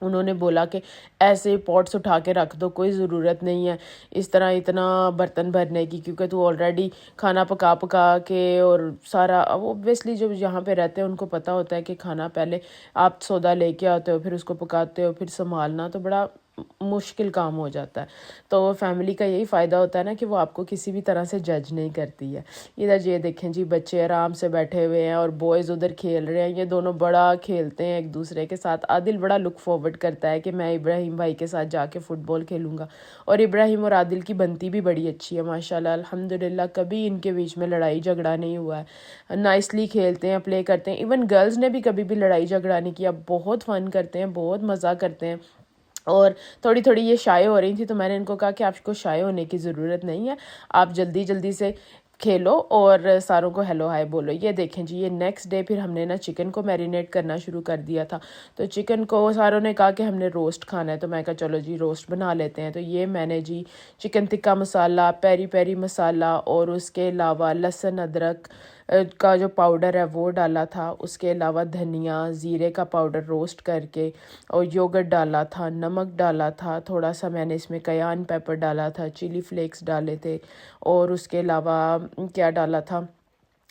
انہوں نے بولا کہ ایسے پاٹس اٹھا کے رکھ دو، کوئی ضرورت نہیں ہے اس طرح اتنا برتن بھرنے کی، کیونکہ تو آلریڈی کھانا پکا پکا کے اور سارا اوبویسلی جو یہاں پہ رہتے ہیں ان کو پتہ ہوتا ہے کہ کھانا پہلے آپ سودا لے کے آتے ہو، پھر اس کو پکاتے ہو، پھر سنبھالنا تو بڑا مشکل کام ہو جاتا ہے. تو فیملی کا یہی فائدہ ہوتا ہے نا کہ وہ آپ کو کسی بھی طرح سے جج نہیں کرتی ہے. ادھر یہ دیکھیں جی بچے آرام سے بیٹھے ہوئے ہیں اور بوائز ادھر کھیل رہے ہیں. یہ دونوں بڑا کھیلتے ہیں ایک دوسرے کے ساتھ. عادل بڑا لک فارورڈ کرتا ہے کہ میں ابراہیم بھائی کے ساتھ جا کے فٹ بال کھیلوں گا، اور ابراہیم اور عادل کی بنتی بھی بڑی اچھی ہے ماشاءاللہ الحمدللہ. کبھی ان کے بیچ میں لڑائی جھگڑا نہیں ہوا ہے، نائسلی کھیلتے ہیں، پلے کرتے ہیں. ایون گرلز نے بھی کبھی بھی لڑائی جھگڑا نہیں کیا، بہت فن کرتے ہیں، بہت مزہ کرتے ہیں. اور تھوڑی تھوڑی یہ شائع ہو رہی تھی تو میں نے ان کو کہا کہ آپ کو شائع ہونے کی ضرورت نہیں ہے، آپ جلدی جلدی سے کھیلو اور ساروں کو ہیلو ہائے بولو. یہ دیکھیں جی یہ نیکسٹ ڈے پھر ہم نے نا چکن کو میرینیٹ کرنا شروع کر دیا تھا. تو چکن کو ساروں نے کہا کہ ہم نے روسٹ کھانا ہے، تو میں کہا چلو جی روسٹ بنا لیتے ہیں. تو یہ میں نے جی چکن ٹکا مسالہ، پیری پیری مسالہ، اور اس کے علاوہ لہسن ادرک کا جو پاؤڈر ہے وہ ڈالا تھا. اس کے علاوہ دھنیا زیرے کا پاؤڈر روسٹ کر کے، اور یوگرٹ ڈالا تھا، نمک ڈالا تھا، تھوڑا سا میں نے اس میں کیان پیپر ڈالا تھا، چلی فلیکس ڈالے تھے. اور اس کے علاوہ کیا ڈالا تھا،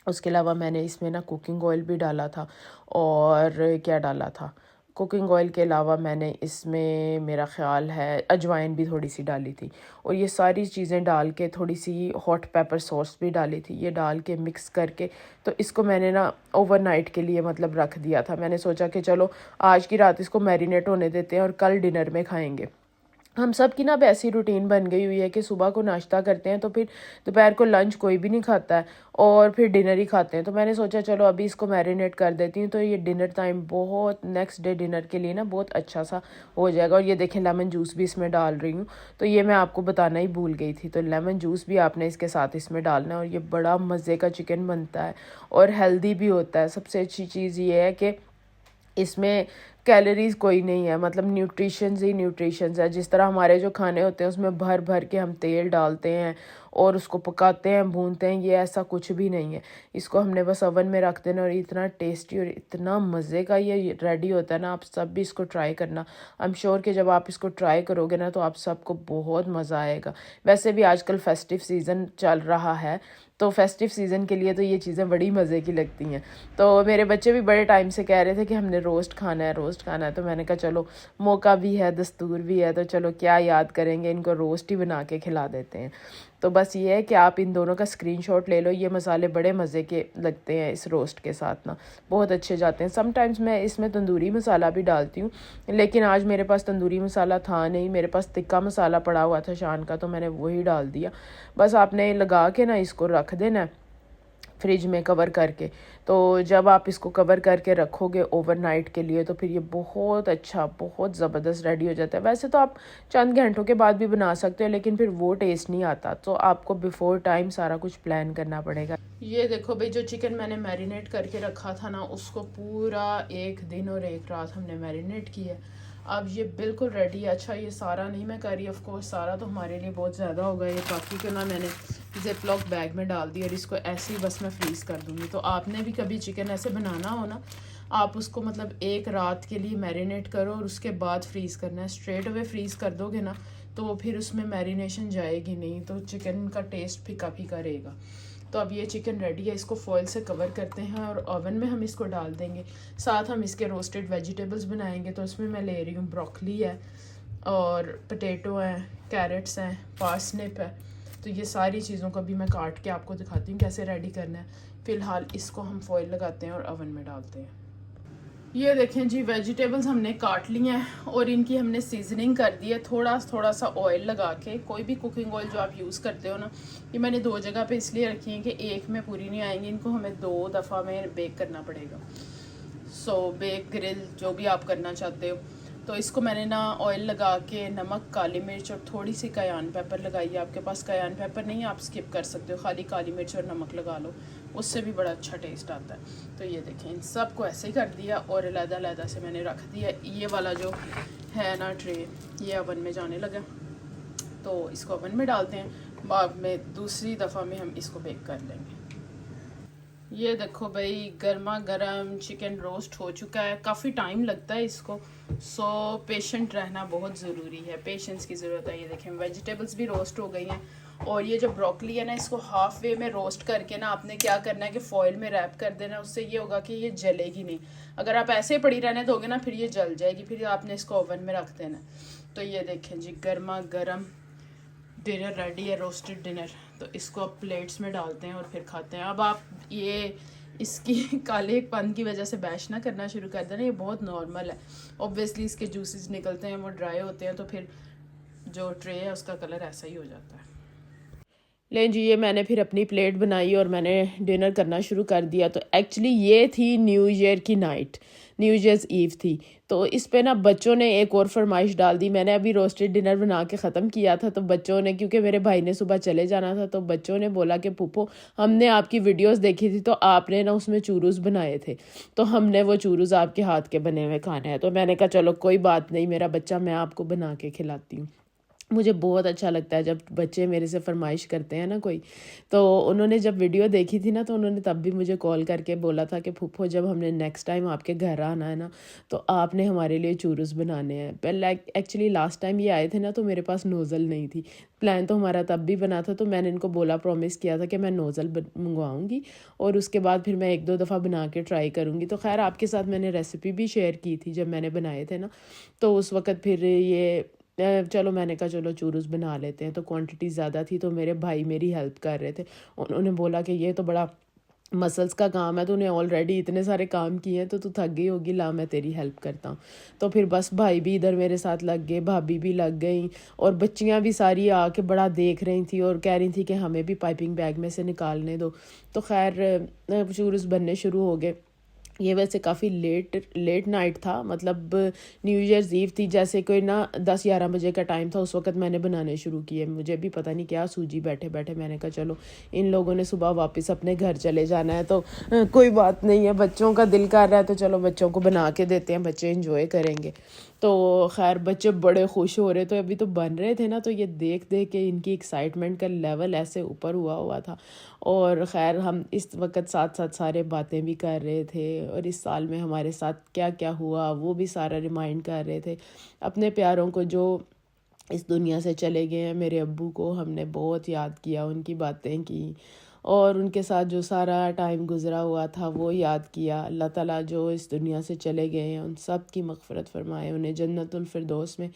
اس کے علاوہ میں نے اس میں نا کوکنگ آئل بھی ڈالا تھا. اور کیا ڈالا تھا، کوکنگ آئل کے علاوہ میں نے اس میں میرا خیال ہے اجوائن بھی تھوڑی سی ڈالی تھی. اور یہ ساری چیزیں ڈال کے تھوڑی سی ہاٹ پیپر سوس بھی ڈالی تھی. یہ ڈال کے مکس کر کے تو اس کو میں نے نا اوور نائٹ کے لیے مطلب رکھ دیا تھا. میں نے سوچا کہ چلو آج کی رات اس کو میرینیٹ ہونے دیتے ہیں اور کل ڈنر میں کھائیں گے. ہم سب کی نا اب ایسی روٹین بن گئی ہوئی ہے کہ صبح کو ناشتہ کرتے ہیں تو پھر دوپہر کو لنچ کوئی بھی نہیں کھاتا ہے اور پھر ڈنر ہی کھاتے ہیں. تو میں نے سوچا چلو ابھی اس کو میرینیٹ کر دیتی ہوں تو یہ ڈنر ٹائم بہت نیکسٹ ڈے ڈنر کے لیے نا بہت اچھا سا ہو جائے گا. اور یہ دیکھیں لیمن جوس بھی اس میں ڈال رہی ہوں، تو یہ میں آپ کو بتانا ہی بھول گئی تھی. تو لیمن جوس بھی آپ نے اس کے ساتھ اس میں ڈالنا ہے، اور یہ بڑا مزے کا چکن بنتا ہے اور ہیلدی بھی ہوتا ہے. سب سے اچھی چیز یہ ہے کہ اس میں کیلوریز کوئی نہیں ہے، مطلب نیوٹریشنز ہی نیوٹریشنز ہے. جس طرح ہمارے جو کھانے ہوتے ہیں اس میں بھر بھر کے ہم تیل ڈالتے ہیں اور اس کو پکاتے ہیں بھونتے ہیں، یہ ایسا کچھ بھی نہیں ہے. اس کو ہم نے بس اوون میں رکھ دینا اور اتنا ٹیسٹی اور اتنا مزے کا یہ ریڈی ہوتا ہے نا. آپ سب بھی اس کو ٹرائی کرنا. آئی ایم شیور کہ جب آپ اس کو ٹرائی کرو گے نا تو آپ سب کو بہت مزہ آئے گا. ویسے بھی آج کل فیسٹیو سیزن چل رہا ہے، تو فیسٹیو سیزن کے لیے تو یہ چیزیں بڑی مزے کی لگتی ہیں. تو میرے بچے بھی بڑے ٹائم سے کہہ رہے تھے کہ ہم نے روسٹ کھانا ہے روسٹ کھانا ہے. تو میں نے کہا چلو موقع بھی ہے دستور بھی ہے، تو چلو کیا یاد کریں گے، ان کو روسٹ ہی بنا کے کھلا دیتے ہیں. تو بس یہ ہے کہ آپ ان دونوں کا اسکرین شاٹ لے لو. یہ مسالے بڑے مزے کے لگتے ہیں اس روسٹ کے ساتھ نا، بہت اچھے جاتے ہیں. سم ٹائمز میں اس میں تندوری مسالہ بھی ڈالتی ہوں، لیکن آج میرے پاس تندوری مسالہ تھا نہیں، میرے پاس تکا مسالہ پڑا ہوا تھا شان کا، تو میں نے وہی ڈال دیا. بس آپ نے لگا کے نا اس کو رکھ دینا ہے فریج میں کور کر کے. تو جب آپ اس کو کور کر کے رکھو گے اوور نائٹ کے لیے تو پھر یہ بہت اچھا بہت زبردست ریڈی ہو جاتا ہے. ویسے تو آپ چند گھنٹوں کے بعد بھی بنا سکتے ہو، لیکن پھر وہ ٹیسٹ نہیں آتا، تو آپ کو بیفور ٹائم سارا کچھ پلان کرنا پڑے گا. یہ دیکھو بھئی جو چکن میں نے میرینیٹ کر کے رکھا تھا نا، اس کو پورا ایک دن اور ایک رات ہم نے میرینیٹ کیا. اب یہ بالکل ریڈی ہے. اچھا یہ سارا نہیں میں کر رہی، آف کورس سارا تو ہمارے لیے بہت زیادہ ہوگا. یہ باقی کو نا میں نے زپ لاک بیگ میں ڈال دی اور اس کو ایسے ہی بس میں فریز کر دوں گی. تو آپ نے بھی کبھی چکن ایسے بنانا ہو نا، آپ اس کو مطلب ایک رات کے لیے میرینیٹ کرو اور اس کے بعد فریز کرنا ہے. اسٹریٹ اوے فریز کر دو گے نا تو پھر اس میں میرینیشن جائے گی نہیں، تو چکن کا ٹیسٹ پھیکا پھیکا رہے گا. تو اب یہ چکن ریڈی ہے. اس کو فوائل سے کور کرتے ہیں اور اوون میں ہم اس کو ڈال دیں گے. ساتھ ہم اس کے روسٹڈ ویجیٹیبلز بنائیں گے. تو اس میں میں لے رہی ہوں بروکلی ہے اور پوٹیٹو ہیں، کیرٹس ہیں، پارسنپ ہے. تو یہ ساری چیزوں کو بھی میں کاٹ کے آپ کو دکھاتی ہوں کیسے ریڈی کرنا ہے. فی الحال اس کو ہم فوائل لگاتے ہیں اور اوون میں ڈالتے ہیں. یہ دیکھیں جی ویجیٹیبلز ہم نے کاٹ لی ہیں اور ان کی ہم نے سیزننگ کر دی ہے تھوڑا سا آئل لگا کے. کوئی بھی کوکنگ آئل جو آپ یوز کرتے ہو نا، یہ میں نے 2 جگہ پہ اس لیے رکھی ہیں کہ ایک میں پوری نہیں آئیں گی، ان کو ہمیں 2 دفعہ میں بیک کرنا پڑے گا. سو بیک گرل جو بھی آپ کرنا چاہتے ہو. تو اس کو میں نے نا آئل لگا کے نمک، کالی مرچ اور تھوڑی سی کیان پیپر لگائی ہے. آپ کے پاس کیان پیپر نہیں ہے آپ اسکپ کر سکتے ہو، خالی کالی مرچ اور نمک لگا لو، اس سے بھی بڑا اچھا ٹیسٹ آتا ہے. تو یہ دیکھیں ان سب کو ایسے ہی کر دیا اور علیحدہ علیحدہ سے میں نے رکھ دیا. یہ والا جو ہے نا ٹرے، یہ اوون میں جانے لگا، تو اس کو اوون میں ڈالتے ہیں. بعد میں دوسری دفعہ میں ہم اس کو بیک کر لیں گے. یہ دیکھو بھائی گرما گرم چکن روسٹ ہو چکا ہے. کافی ٹائم لگتا ہے اس کو, سو پیشنٹ رہنا بہت ضروری ہے, پیشنس کی ضرورت ہے. یہ دیکھیں ویجیٹیبلس بھی روسٹ ہو گئی ہیں. اور یہ جو بروکلی ہے نا, اس کو ہاف وے میں روسٹ کر کے نا آپ نے کیا کرنا ہے کہ فوائل میں ریپ کر دینا. اس سے یہ ہوگا کہ یہ جلے گی نہیں. اگر آپ ایسے پڑی رہنے دو گے نا پھر یہ جل جائے گی, پھر آپ نے اس کو اوون میں رکھ دینا. تو یہ دیکھیں جی گرما گرم ڈنر ریڈی ہے, روسٹڈ ڈنر. تو اس کو اب پلیٹس میں ڈالتے ہیں اور پھر کھاتے ہیں. اب آپ یہ اس کی کالے پن کی وجہ سے بیش نہ کرنا شروع کر دینا, یہ بہت نارمل ہے. اوبویسلی اس کے جوسز نکلتے ہیں, وہ ڈرائی ہوتے ہیں, تو پھر جو ٹرے ہے اس کا کلر ایسا ہی ہو جاتا ہے. لیں جی یہ میں نے پھر اپنی پلیٹ بنائی اور میں نے ڈنر کرنا شروع کر دیا. تو ایکچولی یہ تھی نیو ایئر کی نائٹ, نیو ایئرز ایو تھی. تو اس پہ نا بچوں نے ایک اور فرمائش ڈال دی. میں نے ابھی روسٹڈ ڈنر بنا کے ختم کیا تھا, تو بچوں نے, کیونکہ میرے بھائی نے صبح چلے جانا تھا, تو بچوں نے بولا کہ پھوپھو ہم نے آپ کی ویڈیوز دیکھی تھی تو آپ نے نا اس میں چوروز بنائے تھے, تو ہم نے وہ چوروز آپ کے ہاتھ کے بنے ہوئے کھانے ہیں. تو میں نے کہا چلو کوئی بات نہیں میرا بچہ, میں آپ کو بنا کے کھلاتی ہوں. مجھے بہت اچھا لگتا ہے جب بچے میرے سے فرمائش کرتے ہیں نا کوئی. تو انہوں نے جب ویڈیو دیکھی تھی نا, تو انہوں نے تب بھی مجھے کال کر کے بولا تھا کہ پھوپھو جب ہم نے نیکسٹ ٹائم آپ کے گھر آنا ہے نا تو آپ نے ہمارے لیے چوروز بنانے ہیں. پہلے ایکچولی لاسٹ ٹائم یہ آئے تھے نا تو میرے پاس نوزل نہیں تھی. پلان تو ہمارا تب بھی بنا تھا, تو میں نے ان کو بولا, پرومس کیا تھا کہ میں نوزل منگواؤں گی اور اس کے بعد پھر میں 1-2 دفعہ بنا کے ٹرائی کروں گی. تو خیر آپ کے ساتھ میں نے ریسیپی بھی شیئر کی تھی جب میں نے بنائے تھے نا. تو اس وقت پھر یہ چلو میں نے کہا چلو چوروز بنا لیتے ہیں. تو کوانٹٹی زیادہ تھی, تو میرے بھائی میری ہیلپ کر رہے تھے. انہوں نے بولا کہ یہ تو بڑا مسلس کا کام ہے, تو انہیں آلریڈی اتنے سارے کام کیے ہیں, تو تھک گئی ہوگی, لا میں تیری ہیلپ کرتا ہوں. تو پھر بس بھائی بھی ادھر میرے ساتھ لگ گئے, بھابھی بھی لگ گئیں, اور بچیاں بھی ساری آ کے بڑا دیکھ رہی تھیں اور کہہ رہی تھیں کہ ہمیں بھی پائپنگ بیگ میں سے نکالنے دو. تو خیر چوروز بننے شروع ہو گئے. یہ ویسے کافی لیٹ نائٹ تھا, مطلب نیو ایئرز ایو تھی, جیسے کوئی نا 10-11 بجے کا ٹائم تھا. اس وقت میں نے بنانے شروع کیے. مجھے بھی پتہ نہیں کیا سوجی بیٹھے بیٹھے میں نے کہا چلو ان لوگوں نے صبح واپس اپنے گھر چلے جانا ہے, تو کوئی بات نہیں ہے, بچوں کا دل کر رہا ہے تو چلو بچوں کو بنا کے دیتے ہیں, بچے انجوائے کریں گے. تو خیر بچے بڑے خوش ہو رہے, تو ابھی تو بن رہے تھے نا, تو یہ دیکھ کے ان کی ایکسائٹمنٹ کا لیول ایسے اوپر ہوا تھا. اور خیر ہم اس وقت ساتھ سارے باتیں بھی کر رہے تھے, اور اس سال میں ہمارے ساتھ کیا کیا ہوا وہ بھی سارا ریمائنڈ کر رہے تھے. اپنے پیاروں کو جو اس دنیا سے چلے گئے ہیں, میرے ابو کو ہم نے بہت یاد کیا, ان کی باتیں کی, اور ان کے ساتھ جو سارا ٹائم گزرا ہوا تھا وہ یاد کیا. اللہ تعالیٰ جو اس دنیا سے چلے گئے ہیں ان سب کی مغفرت فرمائے, انہیں جنت الفردوس میں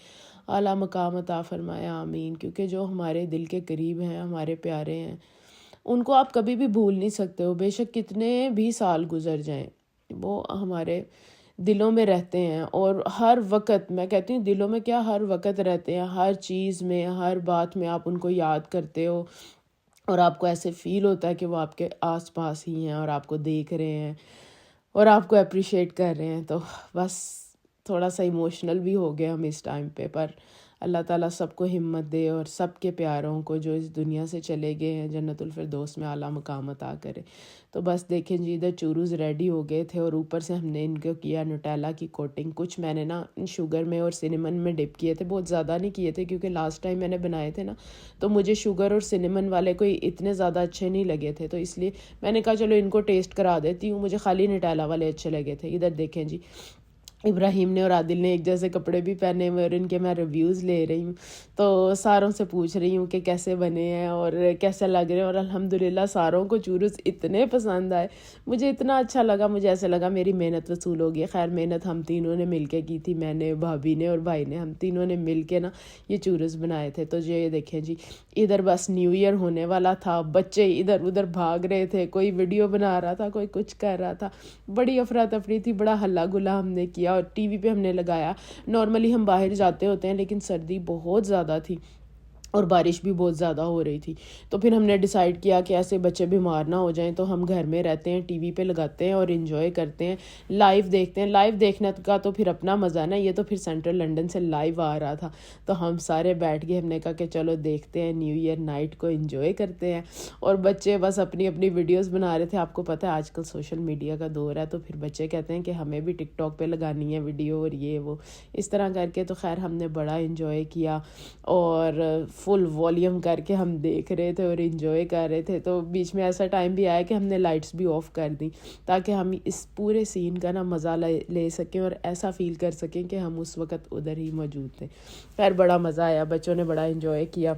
اعلیٰ مقام عطا فرمائے, آمین. کیونکہ جو ہمارے دل کے قریب ہیں, ہمارے پیارے ہیں, ان کو آپ کبھی بھی بھول نہیں سکتے ہو. بے شک کتنے بھی سال گزر جائیں, وہ ہمارے دلوں میں رہتے ہیں. اور ہر وقت, میں کہتی ہوں دلوں میں کیا, ہر وقت رہتے ہیں, ہر چیز میں, ہر بات میں آپ ان کو یاد کرتے ہو, اور آپ کو ایسے فیل ہوتا ہے کہ وہ آپ کے آس پاس ہی ہیں اور آپ کو دیکھ رہے ہیں اور آپ کو اپریشیٹ کر رہے ہیں. تو بس تھوڑا سا ایموشنل بھی ہو گئے ہم اس ٹائم پہ, پر اللہ تعالیٰ سب کو ہمت دے, اور سب کے پیاروں کو جو اس دنیا سے چلے گئے ہیں جنت الفردوس میں اعلیٰ مقام عطا کرے. تو بس دیکھیں جی ادھر چوروز ریڈی ہو گئے تھے, اور اوپر سے ہم نے ان کو کیا نوٹیلا کی کوٹنگ. کچھ میں نے نا شوگر میں اور سنیمن میں ڈپ کیے تھے, بہت زیادہ نہیں کیے تھے, کیونکہ لاسٹ ٹائم میں نے بنائے تھے نا تو مجھے شوگر اور سنیمن والے کوئی اتنے زیادہ اچھے نہیں لگے تھے, تو اس لیے میں نے کہا چلو ان کو ٹیسٹ کرا دیتی ہوں. مجھے خالی نوٹیلا والے اچھے لگے تھے. ادھر دیکھیں جی ابراہیم نے اور عادل نے ایک جیسے کپڑے بھی پہنے ہوئے, اور ان کے میں ریویوز لے رہی ہوں. تو ساروں سے پوچھ رہی ہوں کہ کیسے بنے ہیں اور کیسے لگ رہے ہیں, اور الحمدللہ ساروں کو چوروز اتنے پسند آئے. مجھے اتنا اچھا لگا, مجھے ایسے لگا میری محنت وصول ہو گئی. خیر محنت ہم تینوں نے مل کے کی تھی, میں نے, بھابھی نے اور بھائی نے, ہم تینوں نے مل کے نا یہ چوروز بنائے تھے. تو یہ دیکھیں جی ادھر بس نیو ایئر ہونے والا تھا, بچے ادھر ادھر بھاگ رہے تھے, کوئی ویڈیو بنا رہا تھا, کوئی کچھ کر رہا تھا, بڑی افراتفری تھی, بڑا ہلا گلا ہم نے کیا. اور ٹی وی پہ ہم نے لگایا. نارملی ہم باہر جاتے ہوتے ہیں, لیکن سردی بہت زیادہ تھی اور بارش بھی بہت زیادہ ہو رہی تھی. تو پھر ہم نے ڈیسائیڈ کیا کہ ایسے بچے بیمار نہ ہو جائیں, تو ہم گھر میں رہتے ہیں, ٹی وی پہ لگاتے ہیں اور انجوائے کرتے ہیں, لائیو دیکھتے ہیں. لائیو دیکھنے کا تو پھر اپنا مزہ نا, یہ تو پھر سینٹرل لنڈن سے لائیو آ رہا تھا, تو ہم سارے بیٹھ گئے. ہم نے کہا کہ چلو دیکھتے ہیں, نیو ایئر نائٹ کو انجوائے کرتے ہیں. اور بچے بس اپنی اپنی ویڈیوز بنا رہے تھے. آپ کو پتہ ہے آج کل سوشل میڈیا کا دور ہے, تو پھر بچے کہتے ہیں کہ ہمیں بھی ٹک ٹاک پہ لگانی ہے ویڈیو, اور یہ وہ اس طرح کر کے. تو خیر ہم نے بڑا انجوائے کیا, اور فل والیوم کر کے ہم دیکھ رہے تھے اور انجوائے کر رہے تھے. تو بیچ میں ایسا ٹائم بھی آیا کہ ہم نے لائٹس بھی آف کر دیں تاکہ ہم اس پورے سین کا نا مزہ لے سکیں اور ایسا فیل کر سکیں کہ ہم اس وقت ادھر ہی موجود تھے. خیر بڑا مزہ آیا, بچوں نے بڑا انجوائے کیا.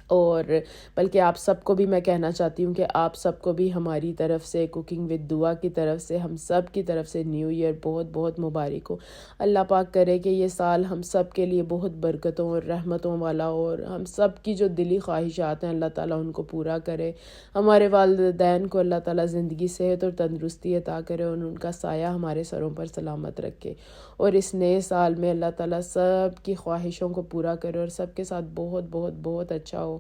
اور بلکہ آپ سب کو بھی میں کہنا چاہتی ہوں کہ آپ سب کو بھی ہماری طرف سے کوکنگ ود دعا کی طرف سے, ہم سب کی طرف سے نیو ایئر بہت بہت مبارک ہو. اللہ پاک کرے کہ یہ سال ہم سب کے لیے بہت برکتوں اور رحمتوں والا ہو, اور ہم سب کی جو دلی خواہشات ہیں اللہ تعالیٰ ان کو پورا کرے. ہمارے والدین کو اللہ تعالیٰ زندگی, صحت اور تندرستی عطا کرے, اور ان کا سایہ ہمارے سروں پر سلامت رکھے. اور اس نئے سال میں اللہ تعالیٰ سب کی خواہشوں کو پورا کرے اور سب کے ساتھ بہت بہت بہت اچھا ہو.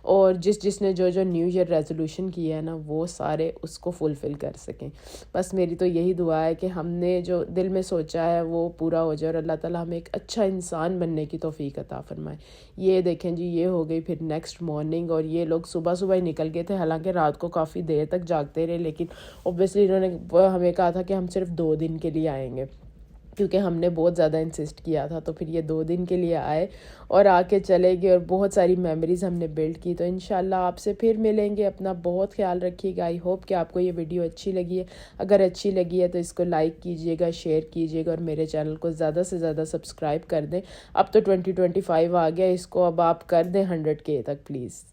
اور جس نے جو نیو ایئر ریزولوشن کیا ہے نا وہ سارے اس کو فلفل کر سکیں. بس میری تو یہی دعا ہے کہ ہم نے جو دل میں سوچا ہے وہ پورا ہو جائے, اور اللہ تعالیٰ ہمیں ایک اچھا انسان بننے کی توفیق عطا فرمائے. یہ دیکھیں جی, یہ ہو گئی پھر نیکسٹ مارننگ, اور یہ لوگ صبح ہی نکل گئے تھے. حالانکہ رات کو کافی دیر تک جاگتے رہے, لیکن اوبویسلی انہوں نے ہمیں کہا تھا کہ ہم صرف 2 دن کے لیے آئیں گے, کیونکہ ہم نے بہت زیادہ انسسٹ کیا تھا. تو پھر یہ 2 دن کے لیے آئے اور آ کے چلے گئے, اور بہت ساری میموریز ہم نے بلڈ کی. تو انشاءاللہ آپ سے پھر ملیں گے. اپنا بہت خیال رکھیے گا. آئی ہوپ کہ آپ کو یہ ویڈیو اچھی لگی ہے. اگر اچھی لگی ہے تو اس کو لائک کیجیے گا, شیئر کیجیے گا, اور میرے چینل کو زیادہ سے زیادہ سبسکرائب کر دیں. اب تو 2025 آ گیا, اس کو اب آپ کر دیں 100K تک پلیز.